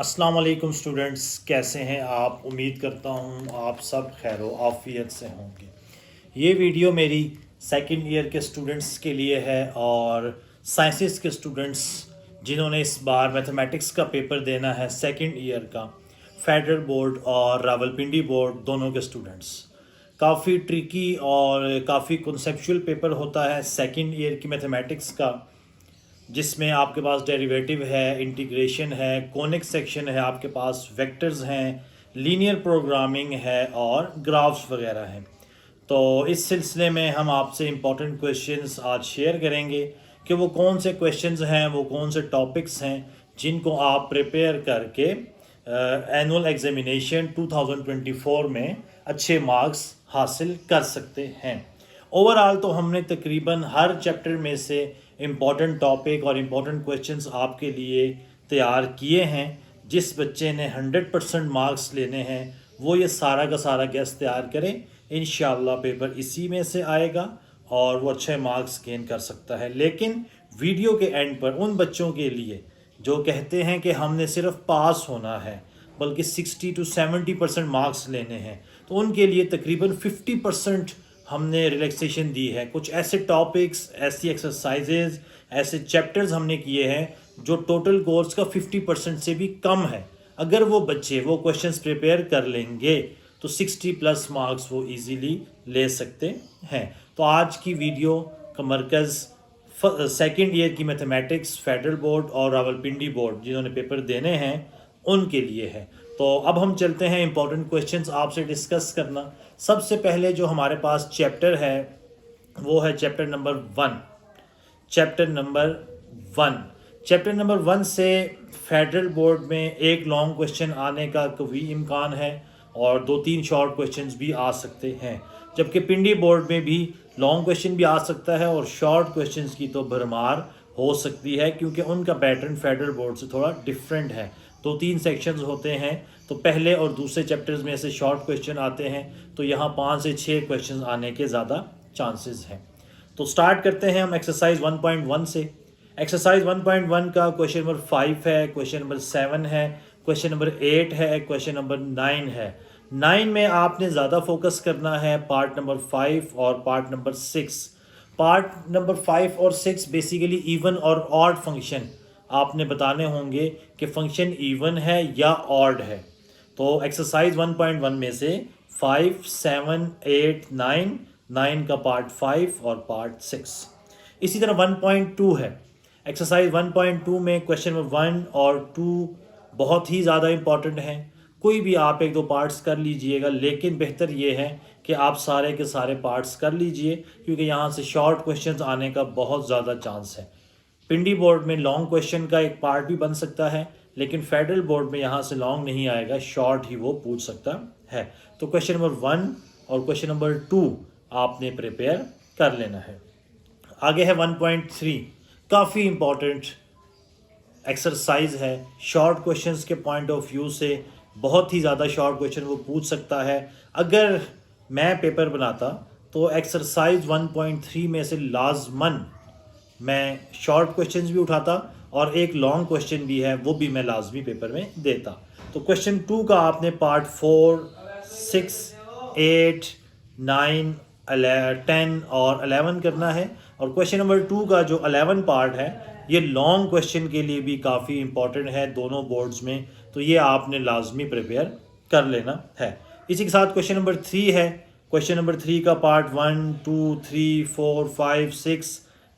अस्सलाम वालेकुम स्टूडेंट्स, कैसे हैं आप। उम्मीद करता हूँ आप सब खैर आफियत से होंगे। ये वीडियो मेरी सेकंड ईयर के स्टूडेंट्स के लिए है और साइंसेस के स्टूडेंट्स जिन्होंने इस बार मैथमेटिक्स का पेपर देना है सेकंड ईयर का, फेडरल बोर्ड और रावलपिंडी बोर्ड दोनों के स्टूडेंट्स। काफ़ी ट्रिकी और काफ़ी कॉन्सेप्चुअल पेपर होता है सेकंड ईयर की मैथमेटिक्स का, जिसमें आपके पास डेरिवेटिव है, इंटीग्रेशन है, कोनिक सेक्शन है, आपके पास वेक्टर्स हैं, लीनियर प्रोग्रामिंग है और ग्राफ्स वगैरह हैं। तो इस सिलसिले में हम आपसे इम्पोर्टेंट क्वेश्चंस आज शेयर करेंगे कि वो कौन से क्वेश्चंस हैं, वो कौन से टॉपिक्स हैं जिनको आप प्रिपेयर करके एनुअल एग्जामिनेशन 2024 में अच्छे मार्क्स हासिल कर सकते हैं। ओवरऑल तो हमने तकरीबन हर चैप्टर में से इम्पॉर्टेंट टॉपिक और इम्पॉर्टेंट क्वेश्चंस आपके लिए तैयार किए हैं। जिस बच्चे ने 100% मार्क्स लेने हैं वो ये सारा का सारा गेस तैयार करें, इंशाल्लाह पेपर इसी में से आएगा और वो अच्छे मार्क्स गेन कर सकता है। लेकिन वीडियो के एंड पर उन बच्चों के लिए जो कहते हैं कि हमने सिर्फ पास होना है बल्कि 60 to 70% मार्क्स लेने हैं, तो उनके लिए तकरीबन 50% हमने रिलैक्सेशन दी है। कुछ ऐसे टॉपिक्स, ऐसी एक्सरसाइजेज, ऐसे चैप्टर्स हमने किए हैं जो टोटल कोर्स का 50% से भी कम है। अगर वो बच्चे वो क्वेश्चंस प्रिपेयर कर लेंगे तो 60+ मार्क्स वो इजीली ले सकते हैं। तो आज की वीडियो का मरकज़ सेकेंड ईयर की मैथमेटिक्स फेडरल बोर्ड और रावलपिंडी बोर्ड जिन्होंने पेपर देने हैं उनके लिए है। तो अब हम चलते हैं इम्पोर्टेंट क्वेश्चंस आपसे डिस्कस करना। सबसे पहले जो हमारे पास चैप्टर है वो है चैप्टर नंबर 1। चैप्टर नंबर 1 से फेडरल बोर्ड में एक लॉन्ग क्वेश्चन आने का कभी इम्कान है और 2-3 शॉर्ट क्वेश्चंस भी आ सकते हैं, जबकि पिंडी बोर्ड में भी लॉन्ग क्वेश्चन भी आ सकता है और शॉर्ट क्वेश्चंस की तो भरमार हो सकती है, क्योंकि उनका पैटर्न फेडरल बोर्ड से थोड़ा डिफरेंट है। 2-3 सेक्शंस होते हैं, तो पहले और दूसरे चैप्टर्स में से शॉर्ट क्वेश्चन आते हैं, तो यहाँ 5 से 6 क्वेश्चन आने के ज़्यादा चांसेस हैं। तो स्टार्ट करते हैं हम एक्सरसाइज 1.1 से। एक्सरसाइज 1.1 का क्वेश्चन नंबर 5 है, क्वेश्चन नंबर 7 है, क्वेश्चन नंबर 8 है, क्वेश्चन नंबर 9 है। 9 में आपने ज़्यादा फोकस करना है पार्ट नंबर 5 और पार्ट नंबर 6। पार्ट नंबर 5 और 6 बेसिकली इवन और ऑड फंक्शन आपने बताने होंगे कि फंक्शन इवन है या ऑड है। तो एक्सरसाइज 1.1 में से 5, 7, 8, 9 का पार्ट 5 और पार्ट 6। इसी तरह 1.2 है। एक्सरसाइज 1.2 में क्वेश्चन नंबर 1 और 2 बहुत ही ज़्यादा इंपॉर्टेंट हैं। कोई भी आप 1-2 पार्ट्स कर लीजिएगा, लेकिन बेहतर ये है कि आप सारे के सारे पार्ट्स कर लीजिए, क्योंकि यहाँ से शॉर्ट क्वेश्चंस आने का बहुत ज़्यादा चांस है। पिंडी बोर्ड में लॉन्ग क्वेश्चन का एक पार्ट भी बन सकता है, लेकिन फेडरल बोर्ड में यहाँ से लॉन्ग नहीं आएगा, शॉर्ट ही वो पूछ सकता है। तो क्वेश्चन नंबर 1 और क्वेश्चन नंबर 2 आपने प्रिपेयर कर लेना है। आगे है 1.3, काफ़ी इम्पॉर्टेंट एक्सरसाइज है। शॉर्ट क्वेश्चंस के पॉइंट ऑफ व्यू से बहुत ही ज़्यादा शॉर्ट क्वेश्चन वो पूछ सकता है। अगर मैं पेपर बनाता तो एक्सरसाइज 1.3 में से लाजमन मैं शॉर्ट क्वेश्चंस भी उठाता और एक लॉन्ग क्वेश्चन भी है वो भी मैं लाजमी पेपर में देता। तो क्वेश्चन 2 का आपने पार्ट 4, 6, 8, 9, 10 और 11 करना है। और क्वेश्चन नंबर 2 का जो 11 पार्ट है ये लॉन्ग क्वेश्चन के लिए भी काफ़ी इंपॉर्टेंट है दोनों बोर्ड्स में, तो ये आपने लाजमी प्रिपेयर कर लेना है। इसी के साथ क्वेश्चन नंबर 3 है। क्वेश्चन नंबर 3 का पार्ट 1, 2, 3, 4, 5, 6,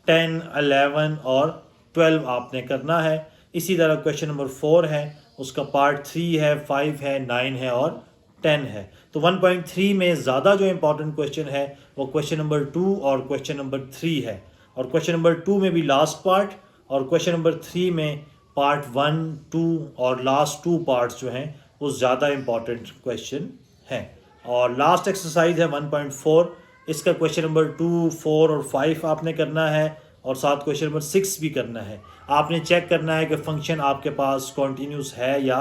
10, 11 और 12 आपने करना है। इसी तरह क्वेश्चन नंबर 4 है, उसका पार्ट 3 है, 5 है, 9 है और 10 है। तो 1.3 में ज़्यादा जो इम्पोर्टेंट क्वेश्चन है वो क्वेश्चन नंबर 2 और क्वेश्चन नंबर 3 है। और क्वेश्चन नंबर 2 में भी लास्ट पार्ट और क्वेश्चन नंबर 3 में पार्ट 1, 2 और लास्ट 2 पार्ट्स जो हैं वो ज़्यादा इम्पॉर्टेंट क्वेश्चन हैं। और लास्ट एक्सरसाइज है 1.4, इसका क्वेश्चन नंबर 2, 4 और 5 आपने करना है और साथ क्वेश्चन नंबर 6 भी करना है। आपने चेक करना है कि फंक्शन आपके पास कॉन्टीन्यूस है या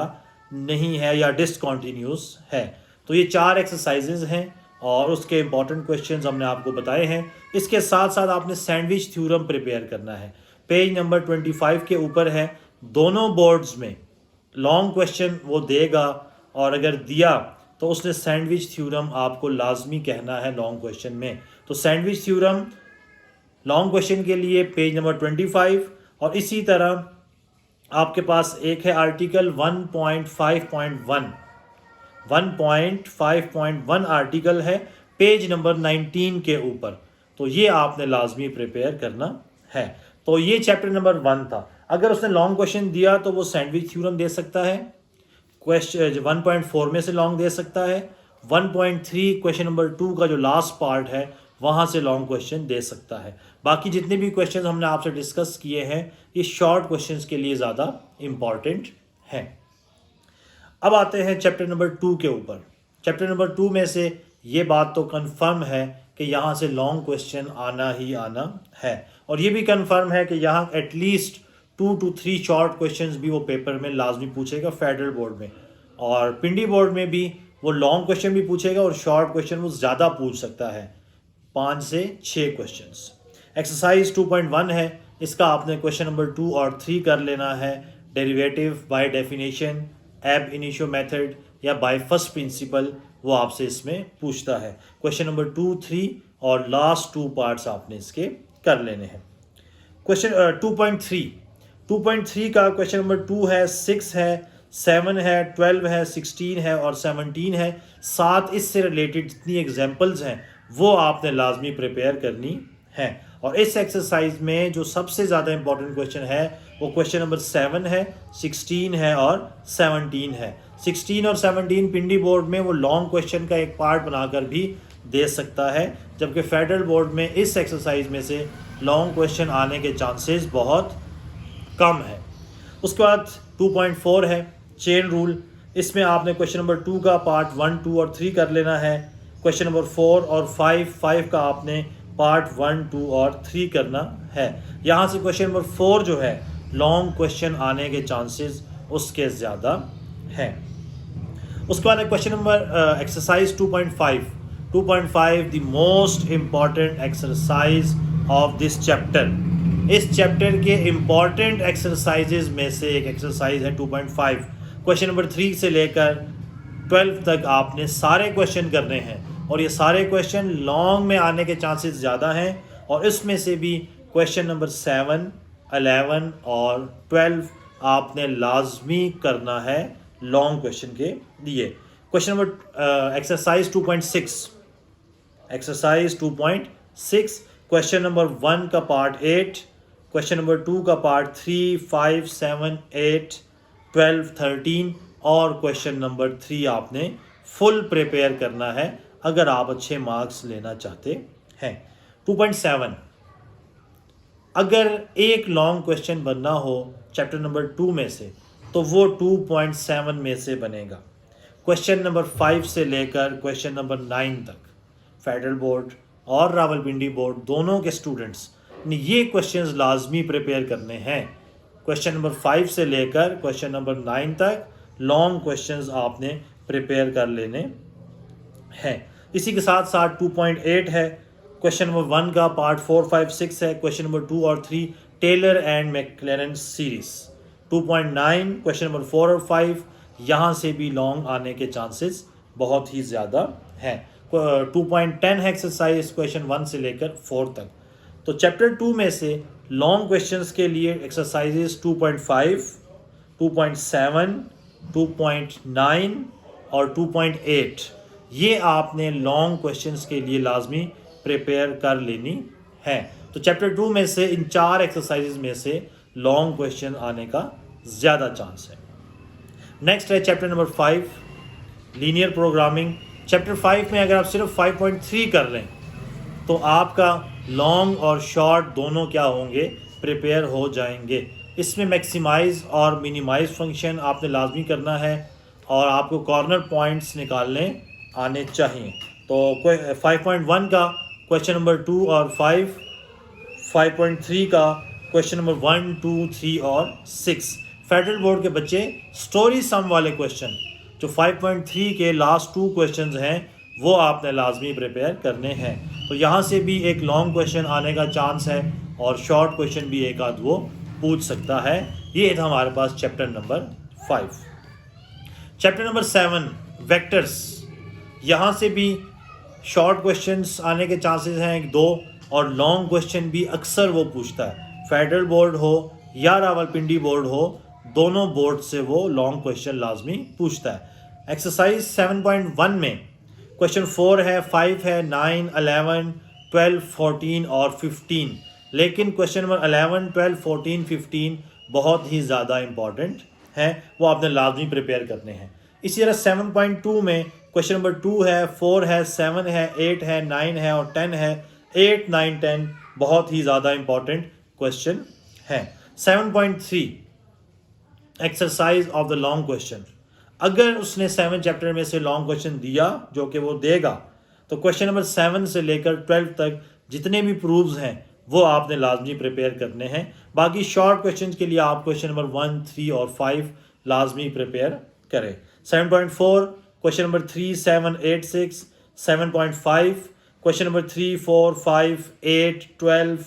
नहीं है या डिसकॉन्टीन्यूस है। तो ये 4 एक्सरसाइजेज हैं और उसके इम्पॉर्टेंट क्वेश्चंस हमने आपको बताए हैं। इसके साथ साथ आपने सैंडविच थ्योरम प्रिपेयर करना है। पेज नंबर 25 के ऊपर है। दोनों बोर्ड्स में लॉन्ग क्वेश्चन वो देगा, और अगर दिया तो उसने सैंडविच थ्योरम आपको लाजमी कहना है लॉन्ग क्वेश्चन में। तो सैंडविच थ्योरम लॉन्ग क्वेश्चन के लिए पेज नंबर 25। और इसी तरह आपके पास एक है आर्टिकल 1.5.1 आर्टिकल है पेज नंबर 19 के ऊपर। तो ये आपने लाजमी प्रिपेयर करना है। तो ये चैप्टर नंबर 1 था। अगर उसने लॉन्ग क्वेश्चन दिया तो वो सैंडविच थ्योरम दे सकता है, क्वेश्चन 1.4 में से लॉन्ग दे सकता है, 1.3 क्वेश्चन नंबर 2 का जो लास्ट पार्ट है वहाँ से लॉन्ग क्वेश्चन दे सकता है। बाकी जितने भी क्वेश्चन हमने आपसे डिस्कस किए हैं ये शॉर्ट क्वेश्चंस के लिए ज़्यादा इम्पॉर्टेंट हैं। अब आते हैं चैप्टर नंबर 2 के ऊपर। चैप्टर नंबर 2 में से ये बात तो कंफर्म है कि यहाँ से लॉन्ग क्वेश्चन आना ही आना है, और ये भी कंफर्म है कि यहाँ एटलीस्ट 2 to 3 शॉर्ट क्वेश्चंस भी वो पेपर में लाजमी पूछेगा फेडरल बोर्ड में, और पिंडी बोर्ड में भी वो लॉन्ग क्वेश्चन भी पूछेगा और शॉर्ट क्वेश्चन वो ज़्यादा पूछ सकता है, 5 से 6 क्वेश्चंस। एक्सरसाइज 2.1 है, इसका आपने क्वेश्चन नंबर 2 और 3 कर लेना है। डेरिवेटिव बाय डेफिनेशन, एब इनिशियो मेथड या बाय फर्स्ट प्रिंसिपल वो आपसे इसमें पूछता है। क्वेश्चन नंबर 2, 3 और लास्ट 2 पार्ट्स आपने इसके कर लेने हैं। क्वेश्चन 2.3 का क्वेश्चन नंबर 2 है, 6 है, 7 है, 12 है, 16 है और 17 है। 7 इससे रिलेटेड जितनी एग्जाम्पल्स हैं वो आपने लाजमी प्रिपेयर करनी है। और इस एक्सरसाइज में जो सबसे ज़्यादा इंपॉर्टेंट क्वेश्चन है वो क्वेश्चन नंबर 7 है, 16 है और 17 है। 16 और 17 पिंडी बोर्ड में वो लॉन्ग क्वेश्चन का एक पार्ट बनाकर भी दे सकता है, जबकि फेडरल बोर्ड में इस एक्सरसाइज में से लॉन्ग क्वेश्चन आने के चांसेस बहुत कम है। उसके बाद 2.4 है, चेन रूल। इसमें आपने क्वेश्चन नंबर 2 का पार्ट 1, 2 और 3 कर लेना है। क्वेश्चन नंबर 4 और 5 का आपने पार्ट 1, 2 और 3 करना है। यहाँ से क्वेश्चन नंबर 4 जो है लॉन्ग क्वेश्चन आने के चांसेस उसके ज़्यादा हैं। उसके बाद question number exercise 2.5 the most important exercise of this chapter. इस चैप्टर के इम्पॉर्टेंट एक्सरसाइजेज में से एक एक्सरसाइज है 2.5। क्वेश्चन नंबर 3 से लेकर 12 तक आपने सारे क्वेश्चन करने हैं, और ये सारे क्वेश्चन लॉन्ग में आने के चांसेस ज़्यादा हैं। और इसमें से भी क्वेश्चन नंबर 7, 11 और 12 आपने लाजमी करना है लॉन्ग क्वेश्चन के लिए। Question number exercise 2.6 question number 1 का पार्ट 8, क्वेश्चन नंबर 2 का पार्ट 3, 5, 7, 8, 12, 13 और क्वेश्चन नंबर 3 आपने फुल प्रिपेयर करना है अगर आप अच्छे मार्क्स लेना चाहते हैं। 2.7 अगर एक लॉन्ग क्वेश्चन बनना हो चैप्टर नंबर 2 में से तो वो 2.7 में से बनेगा। क्वेश्चन नंबर 5 से लेकर क्वेश्चन नंबर 9 तक फेडरल बोर्ड और रावलपिंडी बोर्ड दोनों के स्टूडेंट्स ने ये क्वेश्चंस लाजमी प्रिपेयर करने हैं। क्वेश्चन नंबर 5 से लेकर क्वेश्चन नंबर 9 तक लॉन्ग क्वेश्चंस आपने प्रिपेयर कर लेने हैं। इसी के साथ साथ 2.8 है, क्वेश्चन नंबर 1 का पार्ट 4, 5, 6 है। क्वेश्चन नंबर 2 और 3 Taylor and Maclaurin series. 2.9 question number 4 और 5 यहाँ से भी लॉन्ग आने के चांसेस बहुत ही ज़्यादा हैं। 2.10 है एक्सरसाइज क्वेश्चन 1 से लेकर 4 तक। तो चैप्टर 2 में से लॉन्ग क्वेश्चंस के लिए एक्सरसाइजेस 2.5, 2.7, 2.9 और 2.8 ये आपने लॉन्ग क्वेश्चंस के लिए लाजमी प्रिपेयर कर लेनी है। तो चैप्टर 2 में से इन 4 एक्सरसाइजेज में से लॉन्ग क्वेश्चन आने का ज़्यादा चांस है। नेक्स्ट है chapter number 5 linear programming. Chapter 5 में अगर आप सिर्फ 5.3 कर लें तो आपका लॉन्ग और शॉर्ट दोनों क्या होंगे, प्रिपेयर हो जाएंगे। इसमें मैक्सिमाइज़ और मिनिमाइज़ फंक्शन आपने लाजमी करना है और आपको कॉर्नर पॉइंट्स निकालने आने चाहिए। तो 5.1 का क्वेश्चन नंबर 2 और 5, 5.3 का क्वेश्चन नंबर 1, 2, 3 और 6। फेडरल बोर्ड के बच्चे स्टोरी सम वाले क्वेश्चन जो 5.3 के लास्ट 2 क्वेश्चंस हैं वो आपने लाजमी प्रिपेयर करने हैं। तो यहाँ से भी एक लॉन्ग क्वेश्चन आने का चांस है और शॉर्ट क्वेश्चन भी एक आध वो पूछ सकता है। ये था हमारे पास chapter number 5। Chapter number 7 vectors, यहाँ से भी शॉर्ट क्वेश्चंस आने के चांसेस हैं 1-2 और लॉन्ग क्वेश्चन भी अक्सर वो पूछता है। फेडरल बोर्ड हो या रावलपिंडी बोर्ड हो, दोनों बोर्ड से वो लॉन्ग क्वेश्चन लाजमी पूछता है। एक्सरसाइज 7.1 में क्वेश्चन 4 है, 5 है, 9, 11, 12, 14 और 15, लेकिन क्वेश्चन नंबर 11, 12, 14, 15 बहुत ही ज़्यादा इंपॉर्टेंट है, वो आपने लाजमी प्रिपेयर करने हैं। इसी तरह 7.2 में क्वेश्चन नंबर 2 है, 4 है, 7 है, 8 है, 9 है और 10 है। 8, 9, 10 बहुत ही ज़्यादा इंपॉर्टेंट क्वेश्चन है। 7.3 exercise of the long question, अगर उसने 7 चैप्टर में से लॉन्ग क्वेश्चन दिया, जो कि वो देगा, तो क्वेश्चन नंबर 7 से लेकर 12 तक जितने भी प्रूव्स हैं वो आपने लाजमी प्रिपेयर करने हैं। बाकी शॉर्ट क्वेश्चन के लिए आप क्वेश्चन नंबर 1, 3 और 5 लाजमी प्रिपेयर करें। 7.4 क्वेश्चन नंबर 3, 7, 8, 6। 7.5 क्वेश्चन नंबर 3, 4, 5, 8, 12,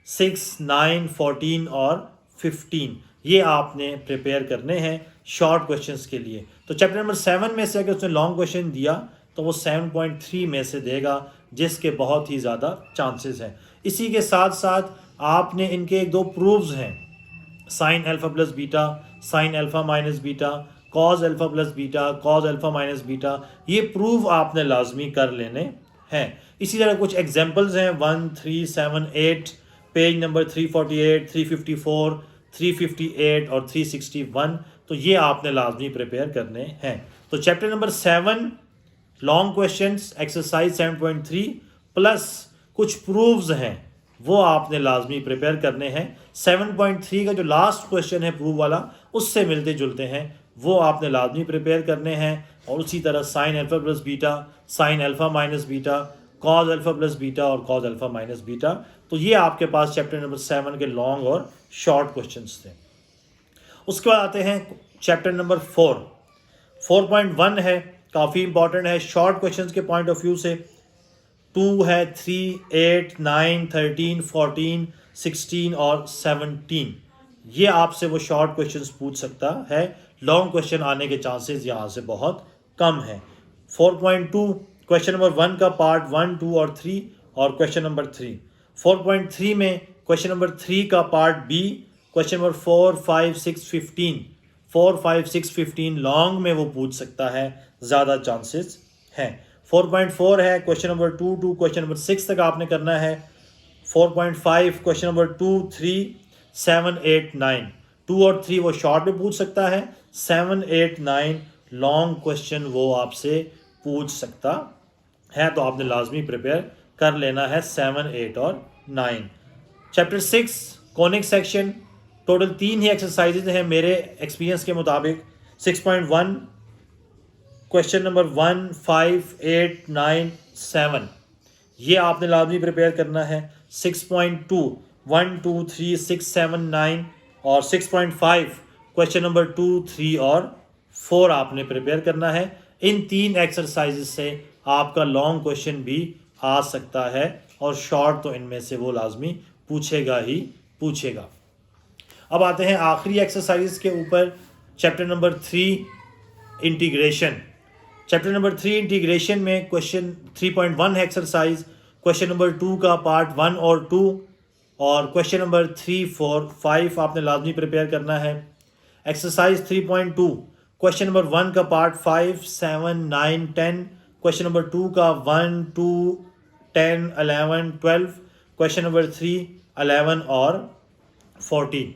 6, 9, 14 और 15, ये आपने प्रिपेयर करने हैं शॉर्ट क्वेश्चंस के लिए। तो चैप्टर नंबर 7 में से अगर उसने लॉन्ग क्वेश्चन दिया तो वो 7.3 में से देगा, जिसके बहुत ही ज़्यादा चांसेस हैं। इसी के साथ साथ आपने इनके 1-2 प्रूव्स हैं, sign alpha plus beta, sine alpha minus beta, cos alpha plus beta, cos alpha minus beta, ये प्रूव आपने लाजमी कर लेने हैं। इसी तरह कुछ एग्जांपल्स हैं 1, 3, 7, 8, पेज नंबर 348, 354, 358 और 361, तो ये आपने लाजमी प्रिपेयर करने हैं। तो chapter number 7 long questions exercise 7.3 plus कुछ प्रूव्स हैं, वो आपने लाजमी प्रिपेयर करने हैं। 7.3 का जो लास्ट क्वेश्चन है प्रूव वाला, उससे मिलते जुलते हैं, वो आपने लाजमी प्रिपेयर करने हैं। और उसी तरह sign alpha plus beta, sine alpha minus beta, cos alpha plus beta और कॉज अल्फा माइनस बीटा, तो ये आपके पास चैप्टर नंबर 7 के लॉन्ग और शॉर्ट क्वेश्चंस थे। उसके बाद आते हैं चैप्टर नंबर 4। 4.1 है, काफ़ी इंपॉर्टेंट है शॉर्ट क्वेश्चंस के पॉइंट ऑफ व्यू से। 2 है, 3, 8, 9, 13, 14, 16 और 17, ये आपसे वो शॉर्ट क्वेश्चंस पूछ सकता है। लॉन्ग क्वेश्चन आने के चांसेस यहाँ से बहुत कम है। 4.2 क्वेश्चन नंबर 1 का पार्ट 1, 2 और 3 और क्वेश्चन नंबर 3। 4.3 में क्वेश्चन नंबर 3 का part B, question number 4, 5, 6, 15, 4, 5, 6, 15 long में वो पूछ सकता है, ज़्यादा चांसेस हैं। 4.4 है question number 2 to question number 6 तक आपने करना है। 4.5 क्वेश्चन नंबर 2, 3, 7, 8, 9, 2 और 3 वो शॉर्ट में पूछ सकता है। 7, 8, 9 लॉन्ग क्वेश्चन वो आपसे पूछ सकता है, तो आपने लाजमी प्रिपेयर कर लेना है 7, 8 और 9। चैप्टर 6 कॉनिक सेक्शन, टोटल 3 ही एक्सरसाइजेज हैं मेरे एक्सपीरियंस के मुताबिक। 6.1 क्वेश्चन नंबर 1, 5, 8, 9, 7, ये आपने लाजमी प्रिपेयर करना है। 6.2 1, 2, 3, 6, 7, 9 और 6.5 क्वेश्चन नंबर 2, 3 और 4 आपने प्रिपेयर करना है। इन 3 एक्सरसाइजेज से आपका लॉन्ग क्वेश्चन भी आ सकता है और शॉर्ट तो इनमें से वो लाजमी पूछेगा ही पूछेगा। अब आते हैं आखिरी एक्सरसाइज के ऊपर, chapter number 3 integration. Chapter number 3 integration में क्वेश्चन 3.1 है एक्सरसाइज, क्वेश्चन नंबर 2 का पार्ट 1 और 2 और क्वेश्चन नंबर 3, 4, 5 आपने लाजमी प्रिपेयर करना है। एक्सरसाइज 3.2 क्वेश्चन नंबर 1 का पार्ट 5, 7, 9, 10, क्वेश्चन नंबर 2 का 1, 2, 10, 11, 12, क्वेश्चन नंबर 3, 11 और 14।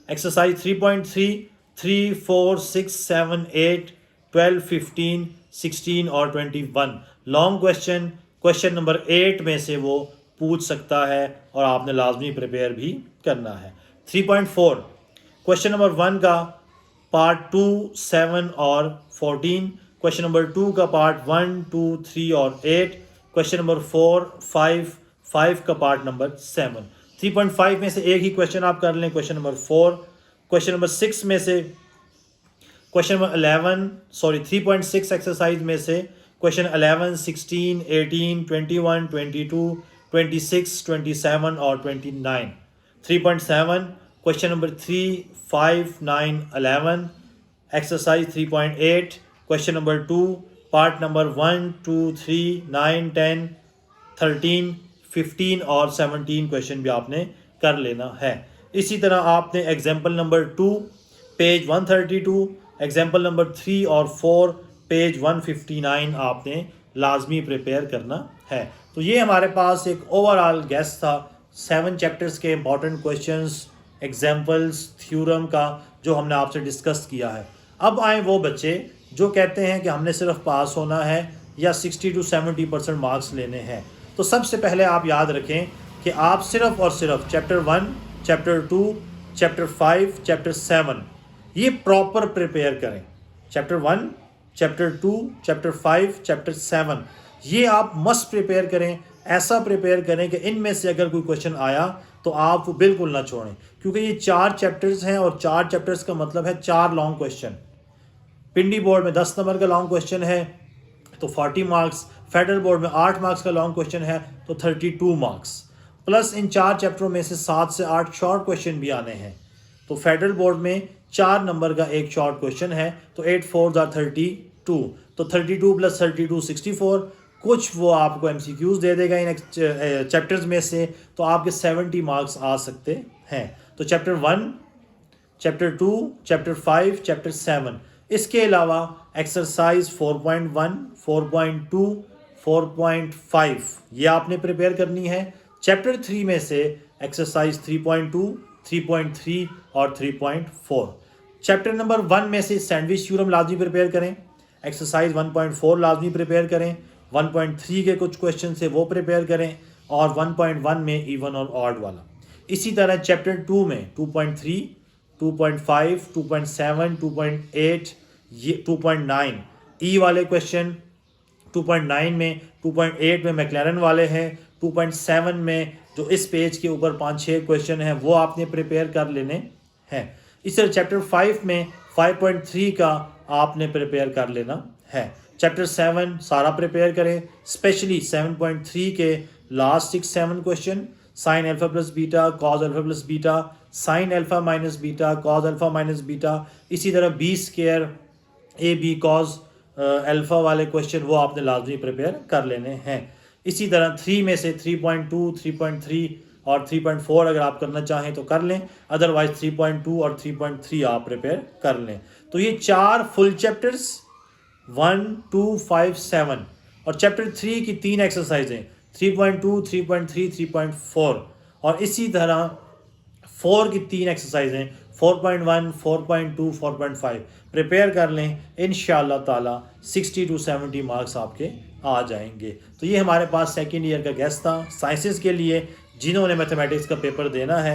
एक्सरसाइज 3.3 3, 4, 6, 7, 8, 12, 15, 16 और 21 लॉन्ग क्वेश्चन क्वेश्चन नंबर 8 में से वो पूछ सकता है और आपने लाजमी प्रिपेयर भी करना है। 3.4 क्वेश्चन नंबर 1 का पार्ट 2, 7 और 14, क्वेश्चन नंबर 2 का पार्ट 1, 2, 3 और 8, क्वेश्चन नंबर 4, 5 का पार्ट नंबर 7। 3.5 में से एक ही क्वेश्चन आप कर लें, क्वेश्चन नंबर 4। क्वेश्चन नंबर 6 में से क्वेश्चन नंबर 3.6 एक्सरसाइज में से क्वेश्चन 11, 16, 18, 21, 22, 26, 27 और 29। 3.7 question number 3, 5, 9, 11, exercise 3.8 question number 2 part number 1, 2, 3, 9, 10, 13, 15 और 17 क्वेश्चन भी आपने कर लेना है। इसी तरह आपने example number 2 page 132, example number 3 और 4 पेज 159 आपने लाजमी प्रिपेयर करना है। तो ये हमारे पास एक ओवरऑल गेस था 7 चैप्टर्स के इंपॉर्टेंट क्वेश्चंस, एग्जाम्पल्स, थ्योरम का जो हमने आपसे डिस्कस किया है। अब आए वो बच्चे जो कहते हैं कि हमने सिर्फ पास होना है या 60 to 70% मार्क्स लेने हैं। तो सबसे पहले आप याद रखें कि आप सिर्फ और सिर्फ चैप्टर 1, चैप्टर 2, चैप्टर 5, चैप्टर 7 ये प्रॉपर प्रिपेयर करें। चैप्टर 1, चैप्टर 2, चैप्टर 5, चैप्टर 7 ये आप मस्ट प्रिपेयर करें। ऐसा प्रिपेयर करें कि इनमें से अगर कोई क्वेश्चन आया तो आप बिल्कुल ना छोड़ें, क्योंकि ये 4 चैप्टर्स हैं और 4 चैप्टर्स का मतलब है 4 लॉन्ग क्वेश्चन। पिंडी बोर्ड में 10 नंबर का लॉन्ग क्वेश्चन है तो 40 मार्क्स, फेडरल बोर्ड में 8 मार्क्स का लॉन्ग क्वेश्चन है तो 32 मार्क्स, प्लस इन 4 चैप्टरों में से 7 से 8 शॉर्ट क्वेश्चन भी आने हैं। तो फेडरल बोर्ड में 4 नंबर का एक शॉर्ट क्वेश्चन है तो 8 4 32, तो 32 + 32 64। कुछ वो आपको MCQs दे देगा इन चैप्टर्स में से, तो आपके 70 मार्क्स आ सकते हैं। तो चैप्टर 1, चैप्टर 2, चैप्टर 5, चैप्टर 7, इसके अलावा एक्सरसाइज 4.1, 4.2, 4.5 ये आपने प्रिपेयर करनी है। चैप्टर 3 में से एक्सरसाइज 3.2, 3.3 और 3.4। चैप्टर नंबर 1 में से सैंडविच थ्योरम लाजमी प्रिपेयर करें, एक्सरसाइज 1.4 लाजमी प्रिपेयर करें, 1.3 के कुछ क्वेश्चन से वो प्रिपेयर करें और 1.1 में इवन और ऑड वाला। इसी तरह चैप्टर 2 में 2.3, 2.5, 2.7, 2.8, ये 2.9 ई वाले क्वेश्चन, 2.9 में 2.8 में मैक्लेरन वाले हैं, 2.7 में जो इस पेज के ऊपर 5-6 क्वेश्चन हैं वो आपने प्रिपेयर कर लेने हैं। इस तरह चैप्टर 5 में 5.3 का आपने प्रिपेयर कर लेना है। चैप्टर 7 सारा प्रिपेयर करें, स्पेशली 7.3 के last 6-7 question, sine alpha plus beta, cos alpha plus beta, sine alpha minus beta, cos alpha minus beta, इसी तरह B square A B cos alpha वाले क्वेश्चन वो आपने लाजमी प्रिपेयर कर लेने हैं। इसी तरह 3 में से 3.2, 3.3 और 3.4 अगर आप करना चाहें तो कर लें, अदरवाइज 3.2 और 3.3 आप प्रिपेयर कर लें। तो ये 4 फुल चैप्टर्स 1, 2, 5, 7 और चैप्टर 3 की 3 एक्सरसाइजें 3.2, 3.3, 3.4 और इसी तरह 4 की 3 एक्सरसाइजें 4.1, 4.2, 4.5 प्रिपेयर कर लें। इंशाअल्लाह ताला 60 to 70 मार्क्स आपके आ जाएंगे। तो ये हमारे पास सेकेंड ईयर का गेस्ट था साइंसेस के लिए जिन्होंने मैथमेटिक्स का पेपर देना है।